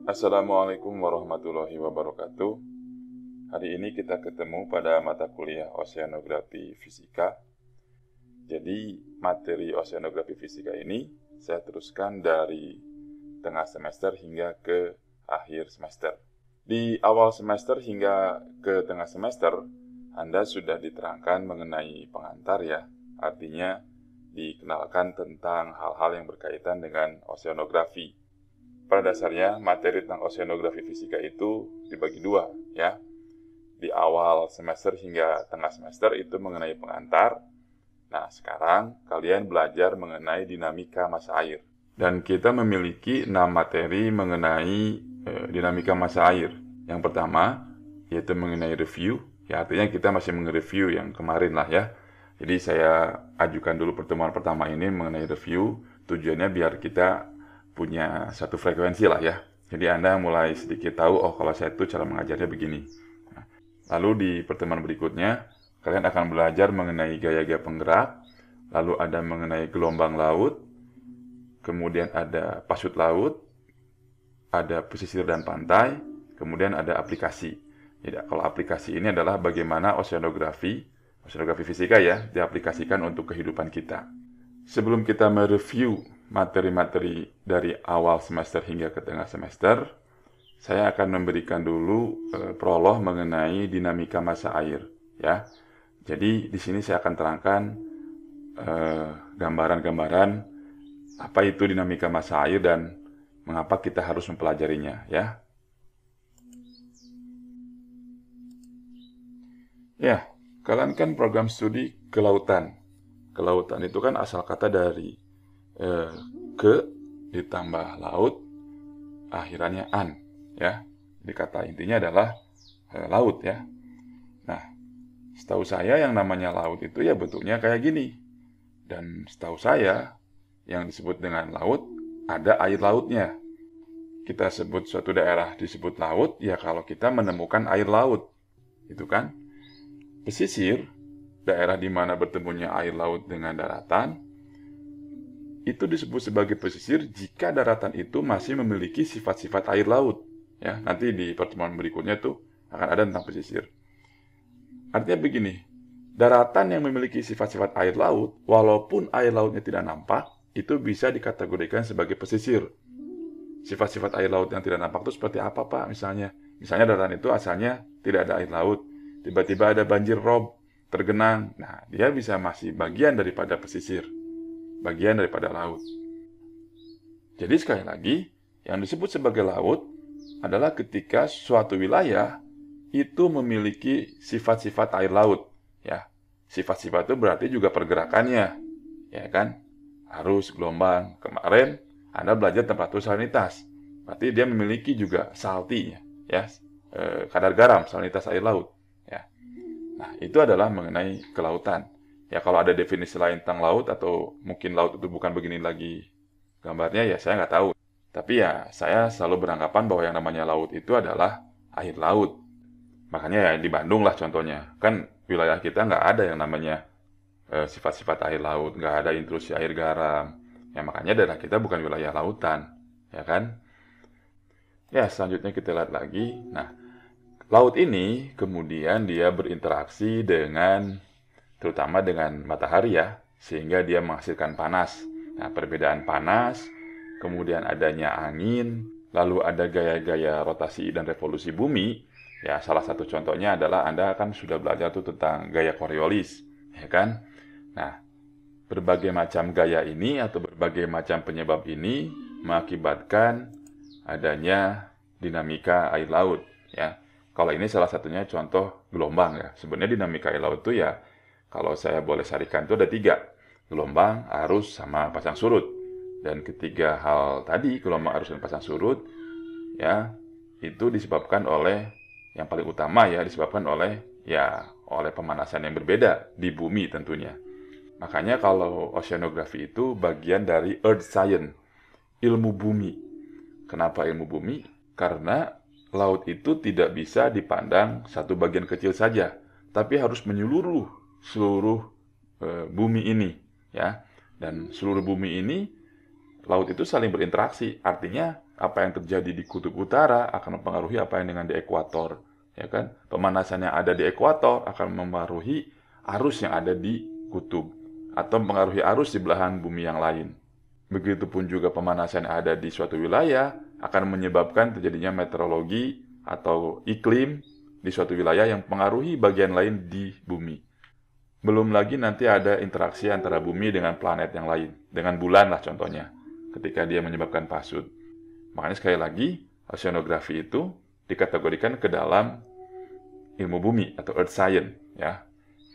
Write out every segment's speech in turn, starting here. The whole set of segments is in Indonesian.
Assalamualaikum warahmatullahi wabarakatuh. Hari ini kita ketemu pada mata kuliah Oceanografi Fisika. Jadi materi Oceanografi Fisika ini saya teruskan dari tengah semester hingga ke akhir semester. Di awal semester hingga ke tengah semester, Anda sudah diterangkan mengenai pengantar ya. Artinya dikenalkan tentang hal-hal yang berkaitan dengan oceanografi. Pada dasarnya, materi tentang oceanografi fisika itu dibagi dua, ya. Di awal semester hingga tengah semester itu mengenai pengantar. Nah, sekarang kalian belajar mengenai dinamika massa air. Dan kita memiliki 6 materi mengenai dinamika massa air. Yang pertama, yaitu mengenai review. Ya, artinya kita masih mengereview yang kemarin lah ya. Jadi saya ajukan dulu pertemuan pertama ini mengenai review. Tujuannya biar kita punya satu frekuensi lah ya. Jadi Anda mulai sedikit tahu, oh kalau saya itu cara mengajarnya begini. Lalu di pertemuan berikutnya, kalian akan belajar mengenai gaya-gaya penggerak, lalu ada mengenai gelombang laut, kemudian ada pasut laut, ada pesisir dan pantai, kemudian ada aplikasi. Jadi kalau aplikasi ini adalah bagaimana oceanografi fisika ya, diaplikasikan untuk kehidupan kita. Sebelum kita mereview materi-materi dari awal semester hingga ke tengah semester, saya akan memberikan dulu prolog mengenai dinamika massa air, ya. Jadi di sini saya akan terangkan gambaran-gambaran apa itu dinamika massa air dan mengapa kita harus mempelajarinya, ya. Ya, kalian kan program studi kelautan. Kelautan itu kan asal kata dari ke ditambah laut, akhirannya an, ya. Jadi kata intinya adalah laut, ya. Nah, setahu saya yang namanya laut itu ya bentuknya kayak gini. Dan setahu saya yang disebut dengan laut ada air lautnya. Kita sebut suatu daerah disebut laut ya kalau kita menemukan air laut, itu kan. Pesisir, daerah di mana bertemunya air laut dengan daratan, itu disebut sebagai pesisir jika daratan itu masih memiliki sifat-sifat air laut. Ya, nanti di pertemuan berikutnya tuh akan ada tentang pesisir. Artinya begini, daratan yang memiliki sifat-sifat air laut, walaupun air lautnya tidak nampak, itu bisa dikategorikan sebagai pesisir. Sifat-sifat air laut yang tidak nampak itu seperti apa, Pak? Misalnya daratan itu asalnya tidak ada air laut, tiba-tiba ada banjir rob, tergenang. Nah, dia bisa masih bagian daripada pesisir, bagian daripada laut. Jadi sekali lagi, yang disebut sebagai laut adalah ketika suatu wilayah itu memiliki sifat-sifat air laut, ya. Sifat-sifat itu berarti juga pergerakannya, ya kan? Arus, gelombang. Kemarin Anda belajar temperatur salinitas, berarti dia memiliki juga saltinya, ya. Kadar garam, salinitas air laut, ya. Nah, itu adalah mengenai kelautan. Ya, kalau ada definisi lain tentang laut atau mungkin laut itu bukan begini lagi gambarnya, ya saya nggak tahu. Tapi ya, saya selalu beranggapan bahwa yang namanya laut itu adalah air laut. Makanya ya di Bandung lah contohnya. Kan wilayah kita nggak ada yang namanya sifat-sifat air laut, nggak ada intrusi air garam. Ya makanya daerah kita bukan wilayah lautan, ya kan? Ya, selanjutnya kita lihat lagi. Nah, laut ini kemudian dia berinteraksi dengan terutama dengan matahari ya, sehingga dia menghasilkan panas. Nah, perbedaan panas, kemudian adanya angin, lalu ada gaya-gaya rotasi dan revolusi bumi. Ya, salah satu contohnya adalah Anda kan sudah belajar tuh tentang gaya Coriolis, ya kan? Nah, berbagai macam gaya ini atau berbagai macam penyebab ini mengakibatkan adanya dinamika air laut, ya. Kalau ini salah satunya contoh gelombang ya. Sebenarnya dinamika air laut itu ya, kalau saya boleh sarikan itu ada 3. Gelombang, arus, sama pasang surut. Dan ketiga hal tadi, gelombang, arus, dan pasang surut, ya, itu disebabkan oleh, yang paling utama ya, disebabkan oleh pemanasan yang berbeda di bumi tentunya. Makanya kalau oceanografi itu bagian dari earth science, ilmu bumi. Kenapa ilmu bumi? Karena laut itu tidak bisa dipandang satu bagian kecil saja, tapi harus menyeluruh seluruh bumi ini, ya. Dan seluruh bumi ini, laut itu saling berinteraksi. Artinya apa yang terjadi di kutub utara akan mempengaruhi apa yang dengan di ekuator, ya kan? Pemanasan yang ada di ekuator akan mempengaruhi arus yang ada di kutub atau mempengaruhi arus di belahan bumi yang lain. Begitupun juga pemanasan yang ada di suatu wilayah akan menyebabkan terjadinya meteorologi atau iklim di suatu wilayah yang mempengaruhi bagian lain di bumi. Belum lagi nanti ada interaksi antara bumi dengan planet yang lain, dengan bulan lah contohnya, ketika dia menyebabkan pasut. Makanya sekali lagi, oceanografi itu dikategorikan ke dalam ilmu bumi atau earth science, ya.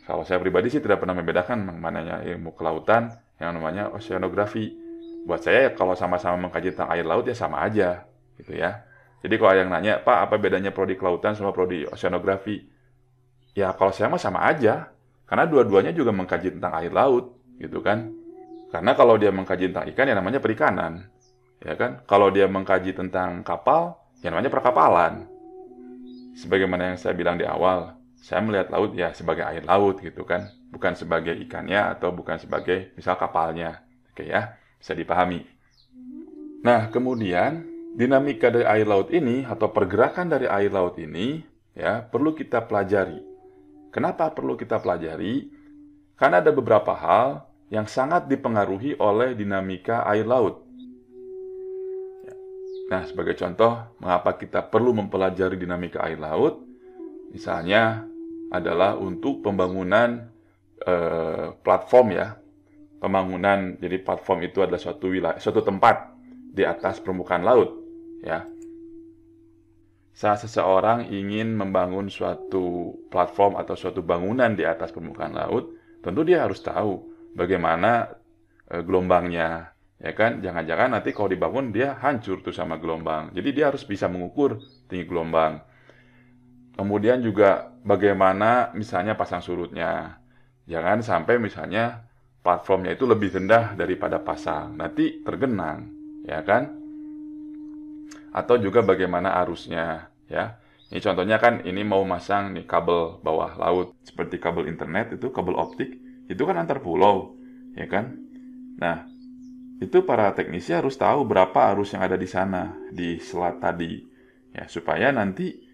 Kalau saya pribadi sih tidak pernah membedakan mananya ilmu kelautan yang namanya oceanografi. Buat saya kalau sama-sama mengkaji tentang air laut ya sama aja, gitu ya. Jadi kalau ada yang nanya, Pak, apa bedanya prodi kelautan sama prodi oceanografi? Ya kalau saya mah sama aja. Karena dua-duanya juga mengkaji tentang air laut, gitu kan. Karena kalau dia mengkaji tentang ikan, ya namanya perikanan. Ya kan? Kalau dia mengkaji tentang kapal, ya namanya perkapalan. Sebagaimana yang saya bilang di awal, saya melihat laut ya sebagai air laut, gitu kan. Bukan sebagai ikannya atau bukan sebagai misal kapalnya. Oke ya, bisa dipahami. Nah, kemudian dinamika dari air laut ini atau pergerakan dari air laut ini ya perlu kita pelajari. Kenapa perlu kita pelajari? Karena ada beberapa hal yang sangat dipengaruhi oleh dinamika air laut. Nah, sebagai contoh, mengapa kita perlu mempelajari dinamika air laut? Misalnya adalah untuk pembangunan platform ya. Pembangunan, jadi platform itu adalah suatu wilayah, suatu tempat di atas permukaan laut. Ya. Saat seseorang ingin membangun suatu platform atau suatu bangunan di atas permukaan laut, tentu dia harus tahu bagaimana gelombangnya, ya kan? Jangan-jangan nanti kalau dibangun dia hancur tuh sama gelombang. Jadi dia harus bisa mengukur tinggi gelombang. Kemudian juga bagaimana misalnya pasang surutnya. Jangan sampai misalnya platformnya itu lebih rendah daripada pasang, nanti tergenang, ya kan? Atau juga bagaimana arusnya, ya. Ini contohnya kan ini mau masang nih kabel bawah laut seperti kabel internet itu, kabel optik, itu kan antar pulau, ya kan? Nah, itu para teknisi harus tahu berapa arus yang ada di sana di selat tadi, ya supaya nanti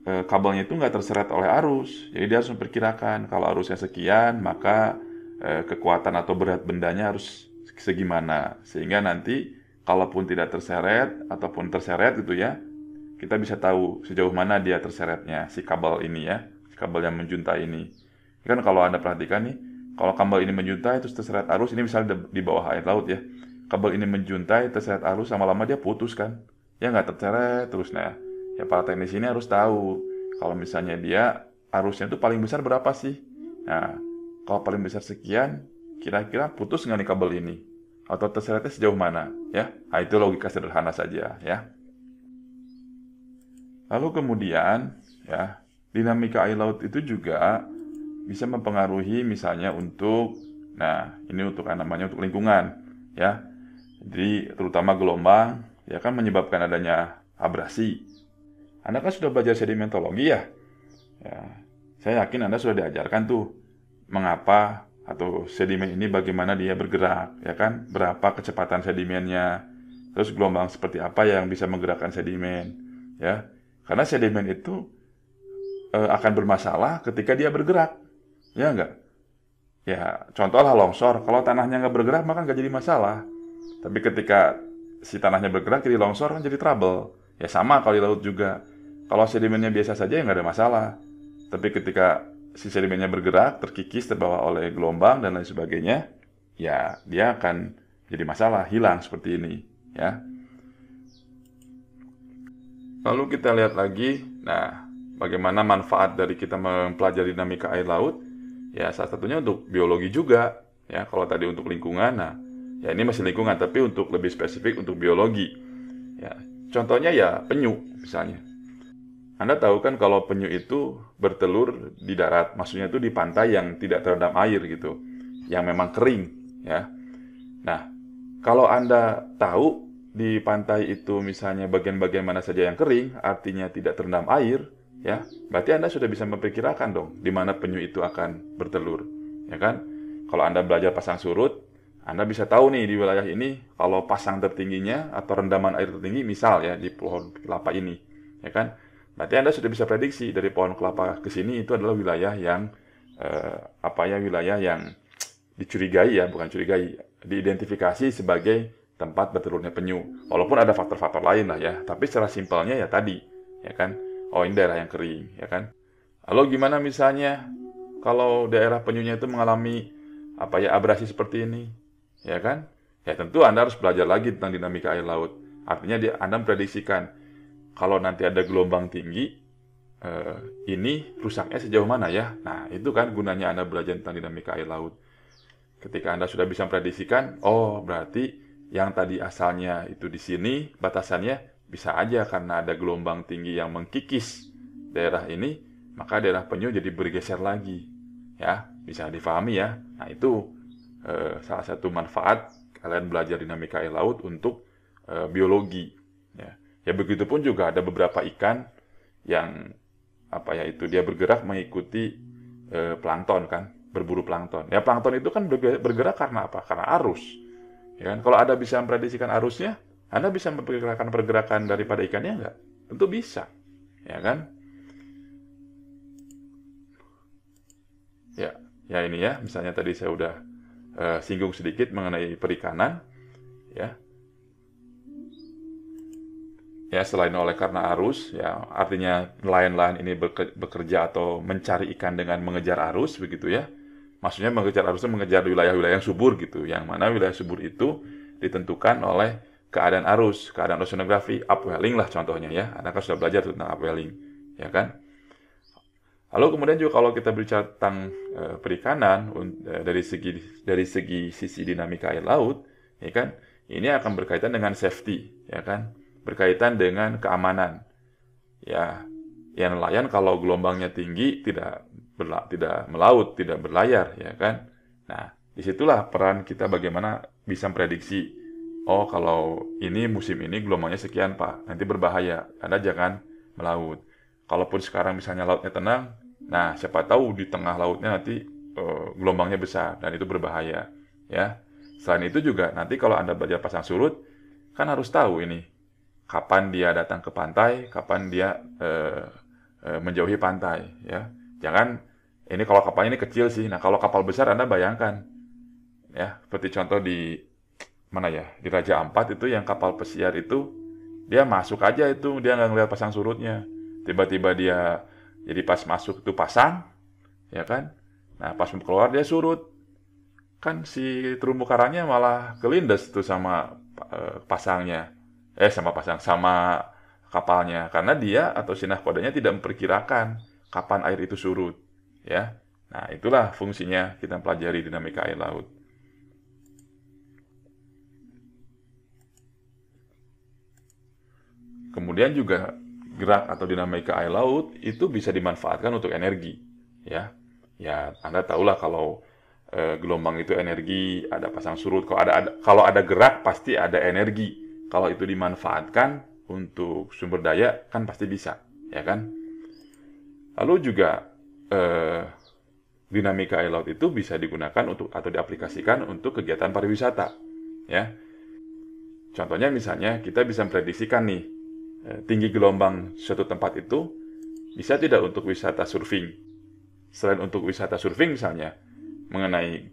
kabelnya itu nggak terseret oleh arus. Jadi dia harus memperkirakan kalau arusnya sekian, maka kekuatan atau berat bendanya harus segimana sehingga nanti kalaupun tidak terseret ataupun terseret gitu ya, kita bisa tahu sejauh mana dia terseretnya si kabel ini ya, si kabel yang menjuntai ini. Kan kalau Anda perhatikan nih, kalau kabel ini menjuntai terus terseret arus, ini misalnya di bawah air laut ya, kabel ini menjuntai terseret arus, lama-lama dia putus kan, ya nggak terseret terus. Nah, ya para teknisi ini harus tahu kalau misalnya dia arusnya itu paling besar berapa sih. Nah, kalau paling besar sekian, kira-kira putus nggak nih kabel ini? Atau terseretnya sejauh mana, ya? Nah, itu logika sederhana saja, ya. Lalu kemudian, ya, dinamika air laut itu juga bisa mempengaruhi misalnya untuk, nah, ini untuk namanya untuk lingkungan, ya. Jadi terutama gelombang, ya kan menyebabkan adanya abrasi. Anda kan sudah belajar sedimentologi ya? Ya, saya yakin Anda sudah diajarkan tuh mengapa atau sedimen ini bagaimana dia bergerak, ya kan? Berapa kecepatan sedimennya, terus gelombang seperti apa yang bisa menggerakkan sedimen, ya? Karena sedimen itu akan bermasalah ketika dia bergerak, ya enggak? Ya, contohlah longsor, kalau tanahnya nggak bergerak maka nggak jadi masalah. Tapi ketika si tanahnya bergerak jadi longsor kan jadi trouble. Ya sama kalau di laut juga. Kalau sedimennya biasa saja ya nggak ada masalah. Tapi ketika si sedimennya bergerak, terkikis, terbawa oleh gelombang dan lain sebagainya, ya dia akan jadi masalah, hilang seperti ini, ya. Lalu kita lihat lagi, nah, bagaimana manfaat dari kita mempelajari dinamika air laut? Ya, salah satunya untuk biologi juga, ya. Kalau tadi untuk lingkungan, nah, ya ini masih lingkungan, tapi untuk lebih spesifik untuk biologi. Ya, contohnya ya penyu, misalnya. Anda tahu kan kalau penyu itu bertelur di darat, maksudnya itu di pantai yang tidak terendam air gitu, yang memang kering, ya. Nah, kalau Anda tahu di pantai itu misalnya bagian-bagian mana saja yang kering, artinya tidak terendam air, ya, berarti Anda sudah bisa memperkirakan dong di mana penyu itu akan bertelur, ya kan? Kalau Anda belajar pasang surut, Anda bisa tahu nih di wilayah ini kalau pasang tertingginya atau rendaman air tertinggi misal ya di pohon kelapa ini, ya kan? Berarti Anda sudah bisa prediksi dari pohon kelapa ke sini itu adalah wilayah yang wilayah yang dicurigai ya, bukan curigai, diidentifikasi sebagai tempat bertelurnya penyu. Walaupun ada faktor-faktor lain lah ya, tapi secara simpelnya ya tadi, ya kan? Oh, ini daerah yang kering, ya kan? Lalu gimana misalnya kalau daerah penyunya itu mengalami abrasi seperti ini? Ya kan? Ya tentu Anda harus belajar lagi tentang dinamika air laut. Artinya Anda memprediksikan kalau nanti ada gelombang tinggi, ini rusaknya sejauh mana ya? Nah, itu kan gunanya Anda belajar tentang dinamika air laut. Ketika Anda sudah bisa memprediksikan, oh berarti yang tadi asalnya itu di sini, batasannya bisa aja karena ada gelombang tinggi yang mengkikis daerah ini, maka daerah penyu jadi bergeser lagi. Ya, bisa difahami ya. Nah, itu salah satu manfaat kalian belajar dinamika air laut untuk biologi. Ya, begitu pun juga ada beberapa ikan yang dia bergerak mengikuti plankton kan, berburu plankton. Ya, plankton itu kan bergerak karena apa? Karena arus. Ya kan? Kalau Anda bisa memprediksikan arusnya, Anda bisa memperkirakan pergerakan daripada ikannya enggak? Tentu bisa. Ya kan? Ya ini ya, misalnya tadi saya udah singgung sedikit mengenai perikanan, ya. Ya, selain oleh karena arus, ya artinya nelayan-nelayan ini bekerja atau mencari ikan dengan mengejar arus, begitu ya. Maksudnya mengejar arusnya mengejar wilayah-wilayah yang subur gitu, yang mana wilayah subur itu ditentukan oleh keadaan oceanografi, upwelling lah contohnya ya. Anda kan sudah belajar tentang upwelling, ya kan? Lalu kemudian juga kalau kita bicara tentang perikanan dari segi sisi dinamika air laut, ya kan, ini akan berkaitan dengan safety, ya kan, berkaitan dengan keamanan. Ya, yang nelayan kalau gelombangnya tinggi tidak melaut, tidak berlayar, ya kan. Nah, disitulah peran kita bagaimana bisa memprediksi. Oh, kalau ini musim ini gelombangnya sekian Pak, nanti berbahaya, Anda jangan melaut. Kalaupun sekarang misalnya lautnya tenang, nah siapa tahu di tengah lautnya nanti gelombangnya besar dan itu berbahaya, ya. Selain itu juga nanti kalau Anda belajar pasang surut, kan harus tahu ini kapan dia datang ke pantai, kapan dia menjauhi pantai, ya. Jangan ini kalau kapalnya ini kecil sih. Nah kalau kapal besar Anda bayangkan, ya seperti contoh di mana ya di Raja Ampat itu yang kapal pesiar itu dia masuk aja itu dia nggak ngeliat pasang surutnya. Tiba-tiba dia jadi pas masuk itu pasang, ya kan? Nah pas keluar dia surut, kan si terumbu karangnya malah kelindes tuh sama sama kapalnya, karena dia atau si nahkodanya tidak memperkirakan kapan air itu surut, ya. Nah itulah fungsinya kita pelajari dinamika air laut. Kemudian juga gerak atau dinamika air laut itu bisa dimanfaatkan untuk energi, ya. Ya, Anda tahulah kalau gelombang itu energi, ada pasang surut. Kalau ada gerak pasti ada energi. Kalau itu dimanfaatkan untuk sumber daya kan pasti bisa, ya kan? Lalu juga dinamika air laut itu bisa digunakan untuk atau diaplikasikan untuk kegiatan pariwisata, ya. Contohnya misalnya kita bisa memprediksikan nih tinggi gelombang suatu tempat itu bisa tidak untuk wisata surfing. Selain untuk wisata surfing misalnya, mengenai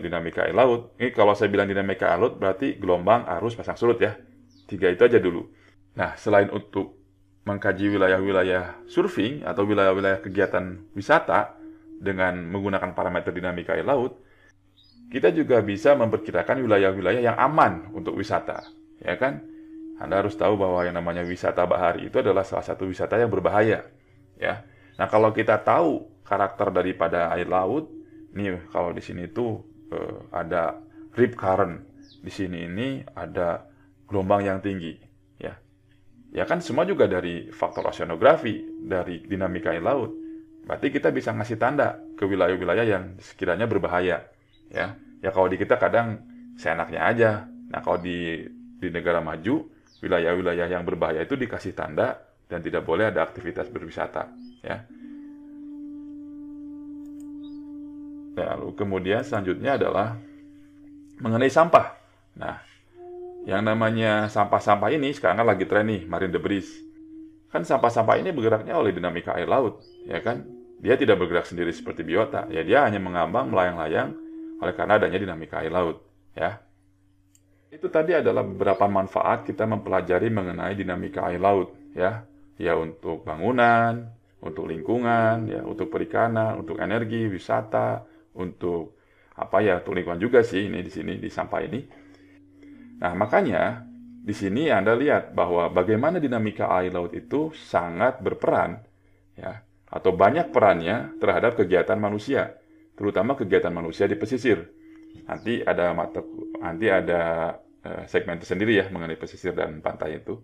dinamika air laut. Ini kalau saya bilang dinamika air laut berarti gelombang, arus, pasang surut ya. 3 itu aja dulu. Nah, selain untuk mengkaji wilayah-wilayah surfing atau wilayah-wilayah kegiatan wisata dengan menggunakan parameter dinamika air laut, kita juga bisa memperkirakan wilayah-wilayah yang aman untuk wisata, ya kan? Anda harus tahu bahwa yang namanya wisata bahari itu adalah salah satu wisata yang berbahaya, ya. Nah, kalau kita tahu karakter daripada air laut, nih kalau di sini tuh ada rip current, di sini ini ada gelombang yang tinggi, ya. Ya kan semua juga dari faktor oceanografi, dari dinamika air laut. Berarti kita bisa ngasih tanda ke wilayah-wilayah yang sekiranya berbahaya, ya. Ya kalau di kita kadang seenaknya aja. Nah, kalau di negara maju, wilayah-wilayah yang berbahaya itu dikasih tanda dan tidak boleh ada aktivitas berwisata, ya. Nah, lalu kemudian selanjutnya adalah mengenai sampah. Nah, yang namanya sampah-sampah ini sekarang kan lagi tren nih, marine debris. Kan sampah-sampah ini bergeraknya oleh dinamika air laut, ya kan? Dia tidak bergerak sendiri seperti biota, ya dia hanya mengambang, melayang-layang oleh karena adanya dinamika air laut, ya. Itu tadi adalah beberapa manfaat kita mempelajari mengenai dinamika air laut, ya. Ya untuk bangunan, untuk lingkungan, ya untuk perikanan, untuk energi, wisata, untuk apa ya, untuk lingkungan juga sih ini di sini di sampah ini. Nah, makanya di sini Anda lihat bahwa bagaimana dinamika air laut itu sangat berperan, ya, atau banyak perannya terhadap kegiatan manusia, terutama kegiatan manusia di pesisir. Nanti ada segmen tersendiri ya mengenai pesisir dan pantai itu.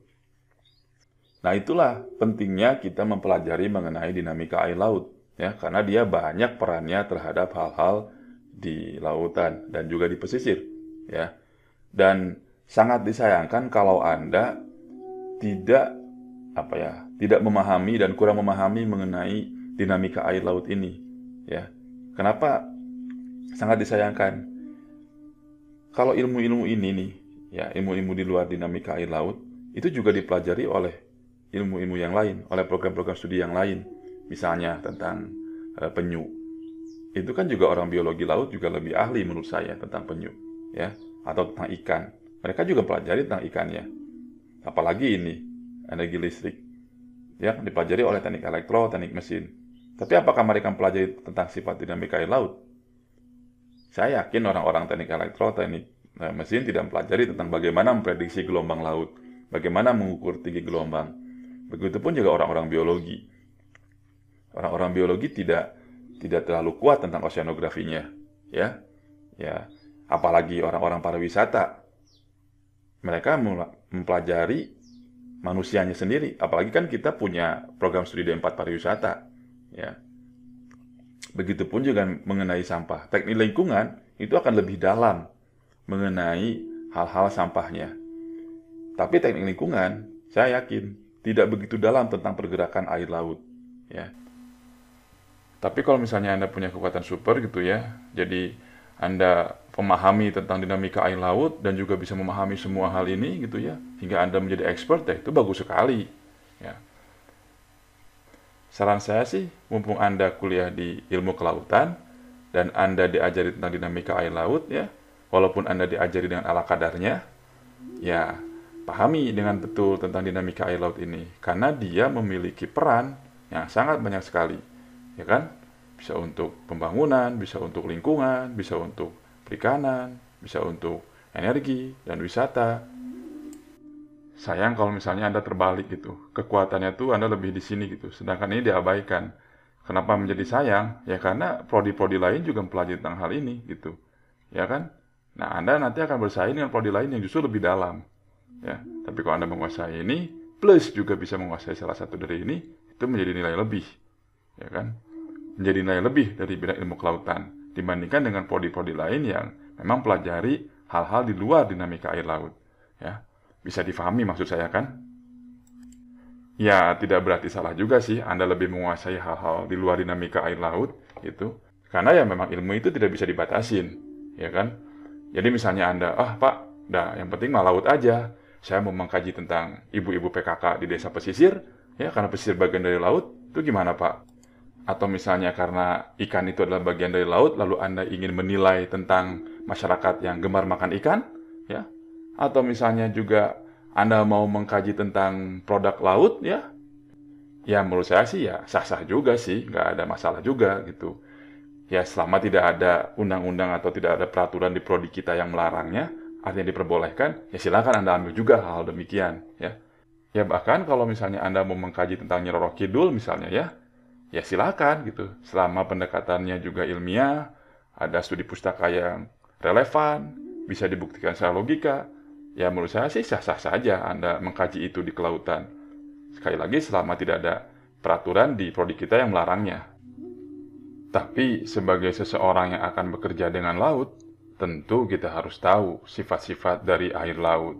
Nah, itulah pentingnya kita mempelajari mengenai dinamika air laut, ya, karena dia banyak perannya terhadap hal-hal di lautan dan juga di pesisir, ya. Dan sangat disayangkan kalau Anda tidak tidak memahami dan kurang memahami mengenai dinamika air laut ini, ya. Kenapa sangat disayangkan? Kalau ilmu-ilmu ini nih, ya, ilmu-ilmu di luar dinamika air laut itu juga dipelajari oleh ilmu-ilmu yang lain, oleh program-program studi yang lain. Misalnya tentang penyu. Itu kan juga orang biologi laut juga lebih ahli menurut saya tentang penyu, ya, atau tentang ikan. Mereka juga pelajari tentang ikannya. Apalagi ini, energi listrik. Ya, dipelajari oleh teknik elektro, teknik mesin. Tapi apakah mereka mempelajari tentang sifat dinamika air laut? Saya yakin orang-orang teknik elektro, teknik mesin tidak mempelajari tentang bagaimana memprediksi gelombang laut, bagaimana mengukur tinggi gelombang. Begitupun juga orang-orang biologi. Orang-orang biologi tidak terlalu kuat tentang oceanografinya, ya. Ya, apalagi orang-orang pariwisata. Mereka mempelajari manusianya sendiri. Apalagi kan kita punya program studi D4 pariwisata, ya. Begitupun juga mengenai sampah. Teknik lingkungan itu akan lebih dalam mengenai hal-hal sampahnya. Tapi teknik lingkungan, saya yakin tidak begitu dalam tentang pergerakan air laut, ya. Tapi kalau misalnya Anda punya kekuatan super gitu ya, jadi Anda memahami tentang dinamika air laut dan juga bisa memahami semua hal ini gitu ya, hingga Anda menjadi expert, ya itu bagus sekali, ya. Saran saya sih, mumpung Anda kuliah di ilmu kelautan dan Anda diajari tentang dinamika air laut ya, walaupun Anda diajari dengan ala kadarnya, ya pahami dengan betul tentang dinamika air laut ini, karena dia memiliki peran yang sangat banyak sekali, ya kan? Bisa untuk pembangunan, bisa untuk lingkungan, bisa untuk perikanan, bisa untuk energi dan wisata. Sayang kalau misalnya Anda terbalik gitu, kekuatannya tuh Anda lebih di sini gitu, sedangkan ini diabaikan. Kenapa menjadi sayang? Ya karena prodi-prodi lain juga mempelajari tentang hal ini gitu, ya kan? Nah, Anda nanti akan bersaing dengan prodi lain yang justru lebih dalam. Ya, tapi kalau Anda menguasai ini, plus juga bisa menguasai salah satu dari ini, itu menjadi nilai lebih, ya kan? Menjadi nilai lebih dari bidang ilmu kelautan dibandingkan dengan prodi-prodi lain yang memang pelajari hal-hal di luar dinamika air laut, ya. Bisa difahami maksud saya kan? Ya, tidak berarti salah juga sih Anda lebih menguasai hal-hal di luar dinamika air laut gitu. Karena ya memang ilmu itu tidak bisa dibatasin, ya kan? Jadi misalnya Anda, Pak, yang penting mah laut aja. Saya mau mengkaji tentang ibu-ibu PKK di desa pesisir, ya karena pesisir bagian dari laut, itu gimana Pak? Atau misalnya karena ikan itu adalah bagian dari laut, lalu Anda ingin menilai tentang masyarakat yang gemar makan ikan, ya? Atau misalnya juga Anda mau mengkaji tentang produk laut, ya? Ya menurut saya sih ya sah-sah juga sih, nggak ada masalah juga gitu. Ya selama tidak ada undang-undang atau tidak ada peraturan di prodi kita yang melarangnya, artinya diperbolehkan, ya silakan Anda ambil juga hal demikian, ya. Ya bahkan kalau misalnya Anda mau mengkaji tentang Nyi Roro Kidul misalnya ya silakan gitu. Selama pendekatannya juga ilmiah, ada studi pustaka yang relevan, bisa dibuktikan secara logika, ya menurut saya sih sah-sah saja Anda mengkaji itu di kelautan. Sekali lagi selama tidak ada peraturan di prodi kita yang melarangnya. Tapi sebagai seseorang yang akan bekerja dengan laut, tentu kita harus tahu sifat-sifat dari air laut.